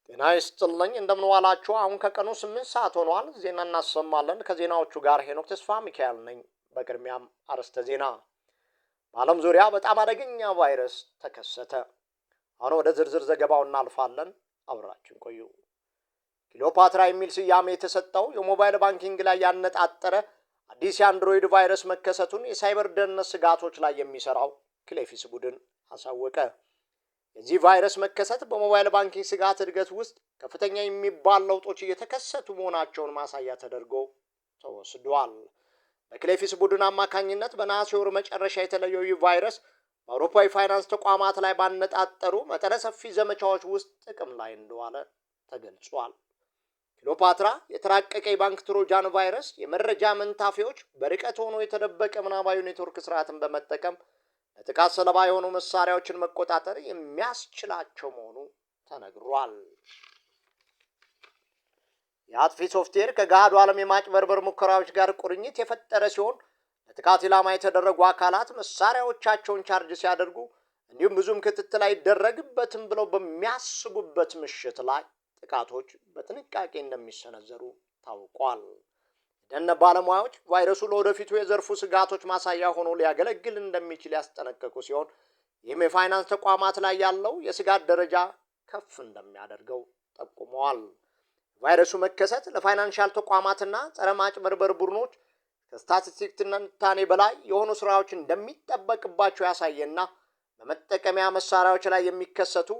ጤና ይስጥልኝ እንደምን ዋላችሁ። አሁን ከቀኑ 8 ሰዓት ሆኗል። ዜና እናሰማለን። ከዜናዎቹ ጋር ሄኖክ ተስፋ ሚካኤል ነኝ። በቅድሚያም አርዕስተ ዜና። በዓለም ዙሪያ በጣም አደገኛ ቫይረስ ተከሰተ። አሁን ወደ ዝርዝር ዘገባው እናልፋለን። አብራችን ቆዩ። ክሊዮፓትራ የሚል ስያሜ የተሰጠው የሞባይል ባንኪንግ ላይ ያነጣጠረ አዲስ የአንድሮይድ ቫይረስ መከሰቱን የሳይበር ደህንነት ስጋቶች ላይ የሚሰራው ክሌፊስ ቡድን አሳወቀ። የዚህ ቫይረስ መከሰት በሞባይል ባንኪንግ ስጋት እድገት ውስጥ ከፍተኛ የሚባል ለውጦች እየተከሰቱ መሆናቸውን ማሳያ ተደርጎ ተወስዷል። በክሌፊስ ቡድን አማካኝነት በነሐሴ ወር መጨረሻ የተለየው ይህ ቫይረስ በአውሮፓ የፋይናንስ ተቋማት ላይ ባነጣጠሩ መጠነ ሰፊ ዘመቻዎች ውስጥ ጥቅም ላይ እንደዋለ ተገልጿል። ክሊዮፓትራ የተራቀቀ የባንክ ትሮጃን ቫይረስ የመረጃ መንታፊዎች በርቀት ሆኖ የተደበቀ ምናባዊ ኔትወርክ ስርዓትን በመጠቀም ለጥቃት ሰለባ የሆኑ መሳሪያዎችን መቆጣጠር የሚያስችላቸው መሆኑ ተነግሯል። የአጥፊ ሶፍትዌር ከገሃዱ ዓለም የማጭበርበር ሙከራዎች ጋር ቁርኝት የፈጠረ ሲሆን ለጥቃት ኢላማ የተደረጉ አካላት መሳሪያዎቻቸውን ቻርጅ ሲያደርጉ እንዲሁም ብዙም ክትትል አይደረግበትም ብለው በሚያስቡበት ምሽት ላይ ጥቃቶች በጥንቃቄ እንደሚሰነዘሩ ታውቋል። የደህንነት ባለሙያዎች ቫይረሱ ለወደፊቱ የዘርፉ ስጋቶች ማሳያ ሆኖ ሊያገለግል እንደሚችል ያስጠነቀቁ ሲሆን ይህም የፋይናንስ ተቋማት ላይ ያለው የስጋት ደረጃ ከፍ እንደሚያደርገው ጠቁመዋል። ቫይረሱ መከሰት ለፋይናንሻል ተቋማትና ጸረ ማጭበርበር ቡድኖች ከስታቲስቲክስ ትንታኔ በላይ የሆኑ ስራዎች እንደሚጠበቅባቸው ያሳየና በመጠቀሚያ መሳሪያዎች ላይ የሚከሰቱ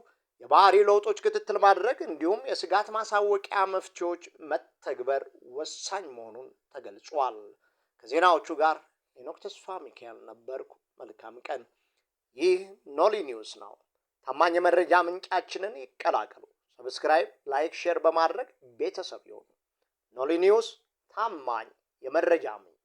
የባህሪ ለውጦች ክትትል ማድረግ እንዲሁም የስጋት ማሳወቂያ መፍትሄዎች መተግበር ወሳኝ መሆኑን ተገልጿል። ከዜናዎቹ ጋር ሄኖክ ተስፋ ሚካኤል ነበርኩ። መልካም ቀን። ይህ ኖሊ ኒውስ ነው። ታማኝ የመረጃ ምንጫችንን ይቀላቀሉ። ሰብስክራይብ፣ ላይክ፣ ሼር በማድረግ ቤተሰብ ይሁኑ። ኖሊ ኒውስ ታማኝ የመረጃ ምንጭ